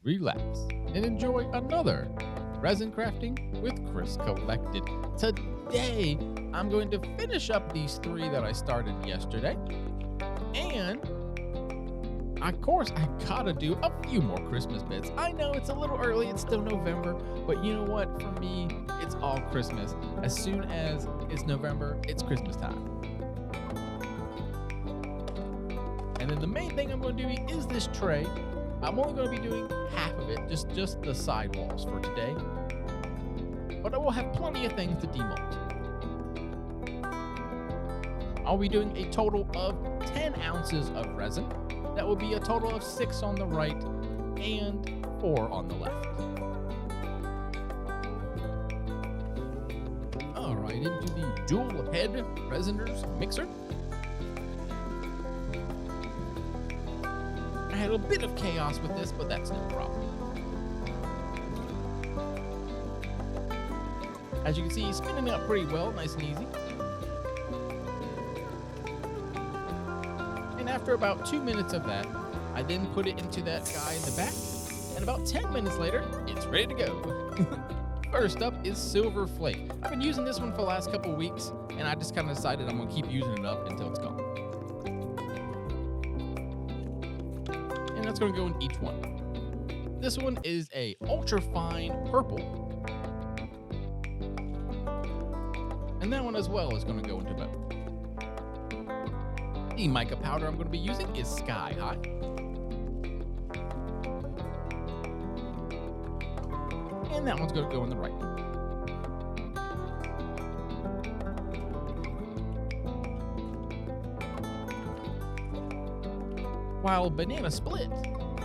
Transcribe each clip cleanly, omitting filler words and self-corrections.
relax, and enjoy another Resin Crafting with Chris Collected. Today, I'm going to finish up these 3 that I started yesterday, and of course, I gotta do a few more Christmas bits. I know it's a little early, it's still November, but you know what? For me, it's all Christmas. As soon as it's November, it's Christmas time. And then the main thing I'm going to do is this tray. I'm only going to be doing half of it, just the side walls for today. But I will have plenty of things to demold. I'll be doing a total of 10 ounces of resin. That will be a total of 6 on the right and 4 on the left. All right, into the dual head resiners mixer. I had a bit of chaos with this, but that's no problem. As you can see, he's spinning out pretty well, nice and easy. And after about 2 minutes of that, I then put it into that guy in the back, and about 10 minutes later, it's ready to go. First up is Silver Flake. I've been using this one for the last couple of weeks, and I just kind of decided I'm going to keep using it up until it's gone. And that's going to go in each one. This one is a ultra fine purple. And that one as well is going to go into both. The mica powder I'm going to be using is Sky High. And that one's going to go in the right. While Banana Split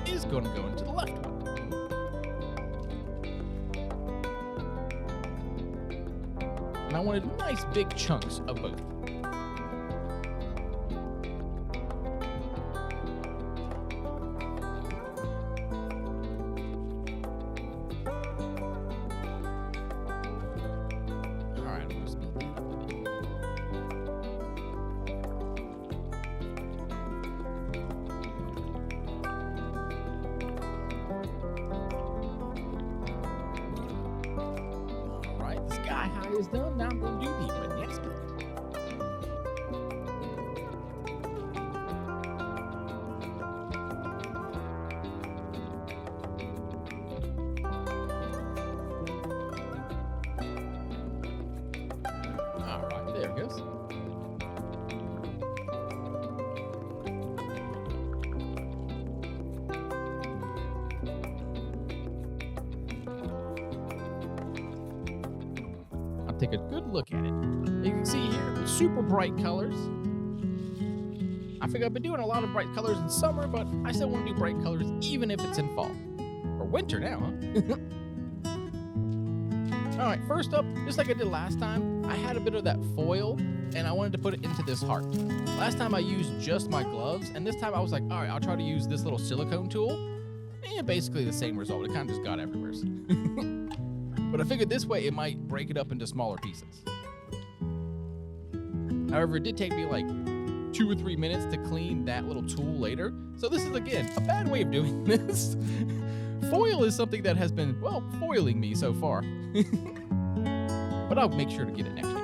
is going to go into the left one. And I wanted nice big chunks of both. Sky High is done. Now I'm going to do the Banana Split. All right, there it goes. Take a good look at it. You can see here, super bright colors. I figure I've been doing a lot of bright colors in summer, but I still want to do bright colors even if it's in fall. Or winter now, huh? All right, first up, just like I did last time, I had a bit of that foil, and I wanted to put it into this heart. Last time I used just my gloves, and this time I was like, all right, I'll try to use this little silicone tool. And basically the same result. It kind of just got everywhere. But I figured this way it might break it up into smaller pieces. However, it did take me like 2 or 3 minutes to clean that little tool later. So this is, again, a bad way of doing this. Foil is something that has been, well, foiling me so far. But I'll make sure to get it next year.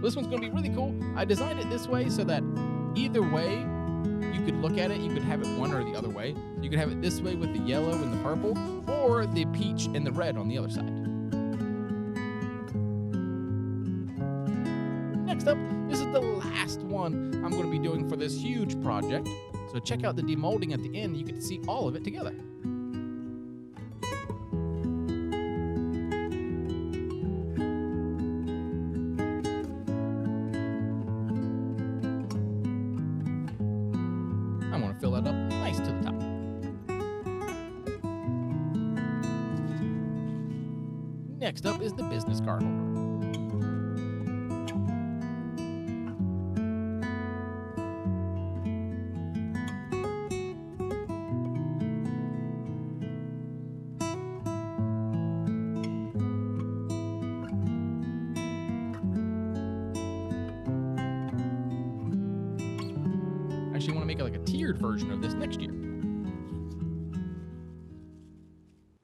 This one's going to be really cool. I designed it this way so that either way, you could look at it, you could have it one or the other way. You could have it this way with the yellow and the purple, or the peach and the red on the other side. Next up, this is the last one I'm going to be doing for this huge project. So check out the demolding at the end. You get to see all of it together. I want to fill that up nice to the top. Next up is the business card holder. I actually want to make it like a tiered version of this next year.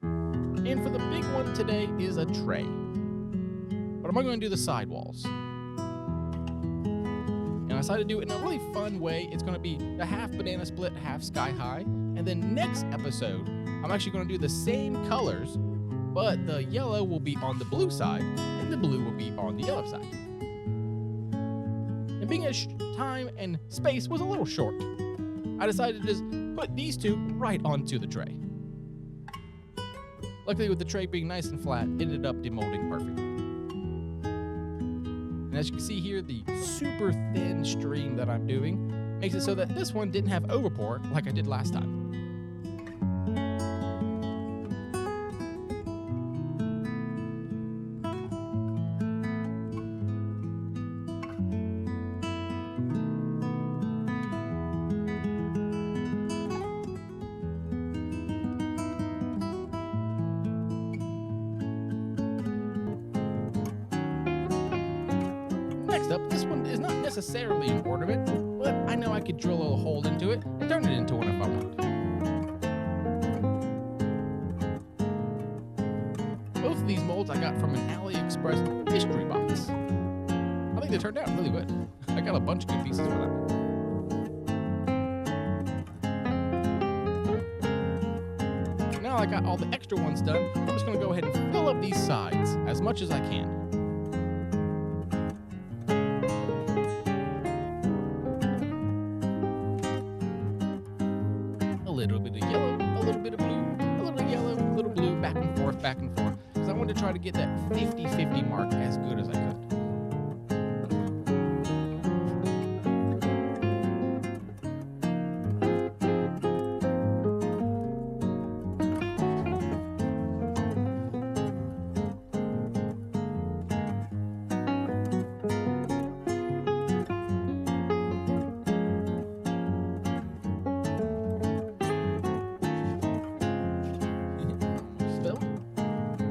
And for the big one today is a tray. But I'm going to do the sidewalls. And I decided to do it in a really fun way. It's going to be a half banana split, half sky high. And then next episode, I'm actually going to do the same colors, but the yellow will be on the blue side, and the blue will be on the yellow side. And being as time and space was a little short, I decided to just put these two right onto the tray. Luckily, with the tray being nice and flat, it ended up demolding perfectly. And as you can see here, the super thin stream that I'm doing makes it so that this one didn't have overpour like I did last time. Next up, this one is not necessarily an ornament, but I know I could drill a little hole into it and turn it into one if I want. Both of these molds I got from an AliExpress mystery box. I think they turned out really good. I got a bunch of good pieces for that. Now I got all the extra ones done, I'm just going to go ahead and fill up these sides as much as I can. A little bit of yellow, a little bit of blue, a little yellow, a little blue, back and forth, because I wanted to try to get that 50-50 mark as good as I could.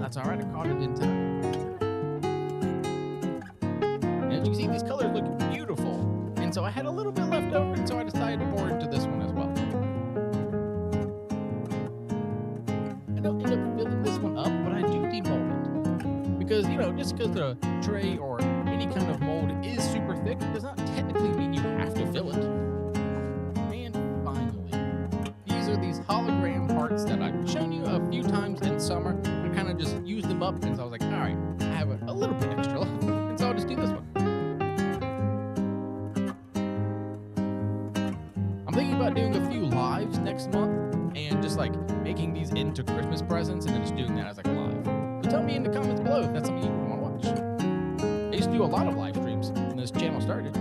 That's all right, I caught it in time. And as you can see, these colors look beautiful. And so I had a little bit left over, and so I decided to pour into this one as well. I don't end up filling this one up, but I do demold it. Because, just because the tray or any kind of mold is super thick does not technically mean you have to fill it. And finally, these are these hologram hearts that I've shown you a few times in summer. I kind of just used them up, and so I was like, all right, I have a little bit extra left, and so I'll just do this one. I'm thinking about doing a few lives next month, and just like making these into Christmas presents, and then just doing that as like a live. So tell me in the comments below if that's something you want to watch. I used to do a lot of live streams when this channel started.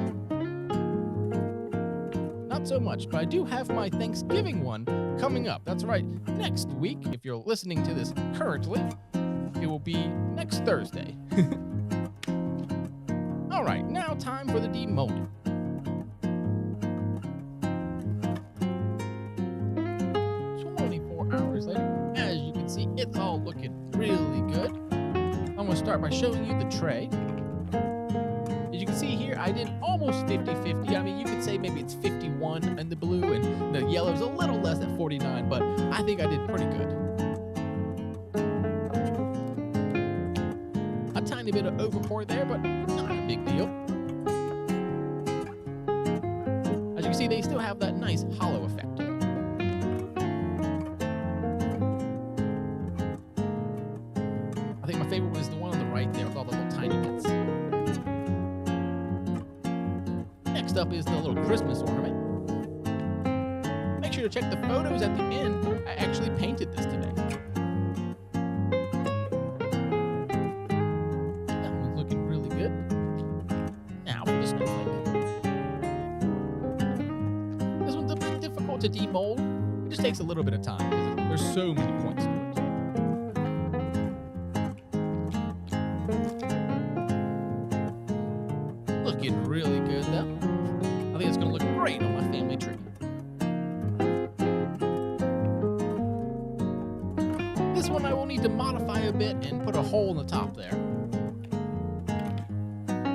Not so much, but I do have my Thanksgiving one coming up. That's right, next week. If you're listening to this currently, it will be next Thursday. All right, now time for the demolding. Hours later, as you can see, it's all looking really good. I'm going to start by showing you the tray. As you can see here, I did almost 50-50. I mean, you could say maybe it's 51 in the blue, and the yellow is a little less at 49, but I think I did pretty good. A tiny bit of overpour there, but not a big deal. As you can see, they still have that nice hollow effect. I think my favorite was the one on the right there with all the little tiny bits. Next up is the little Christmas ornament. Make sure to check the photos at the end. I actually painted this today. That one's looking really good. Now for the snowflake. This one's a bit difficult to demold. It just takes a little bit of time because there's so many points to it. Looking really good though. I think it's going to look great on my family tree. This one I will need to modify a bit and put a hole in the top there.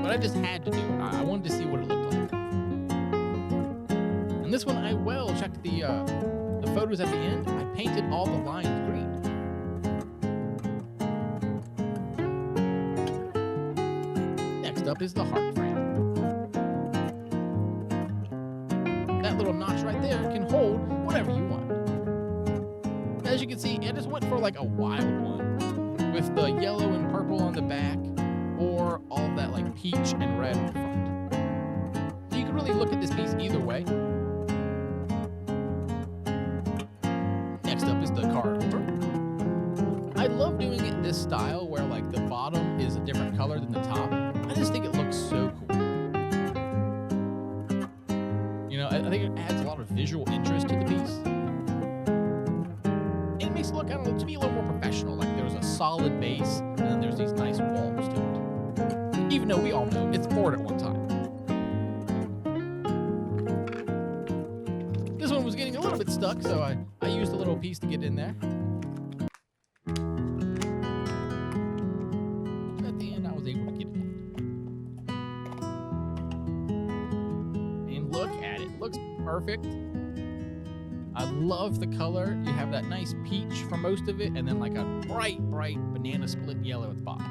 But I just had to do it. I wanted to see what it looked like. And this one I will check the photos at the end. I painted all the lines green. Next up is the heart frame. That little notch right there can hold whatever you want. As you can see, I just went for like a wild one with the yellow and purple on the back, or all of that like peach and red on the front. So you can really look at this piece either way. Next up is the card holder. I love doing it this style where like the bottom is a different color than the top. I just think it looks so cool. You know, I think it adds a lot of visual interest to the piece. And it makes it look, I don't know, to me a little more professional. Like there's a solid base and then there's these nice walls to it. Even though we all know it's poured at one time. This one was getting a little bit stuck, so I used a little piece to get in there. At the end, I was able to get it out. And look at it. It looks perfect. I love the color. You have that nice peach for most of it, and then like a bright banana split yellow at the bottom.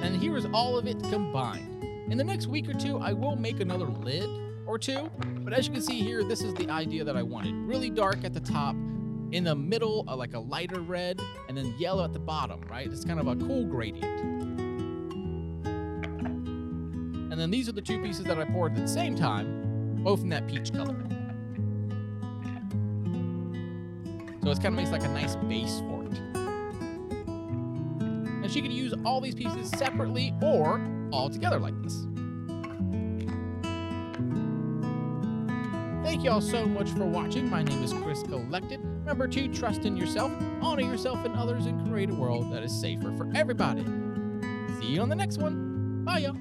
And here is all of it combined. In the next week or two, I will make another lid or two. But as you can see here, this is the idea that I wanted. Really dark at the top, in the middle, like a lighter red, and then yellow at the bottom, right? It's kind of a cool gradient. And then these are the two pieces that I poured at the same time, both in that peach color. So it kind of makes like a nice base for it. And she can use all these pieces separately or all together like this. Thank you all so much for watching. My name is Chris Collected. Remember to trust in yourself, honor yourself and others, and create a world that is safer for everybody. See you on the next one. Bye, y'all.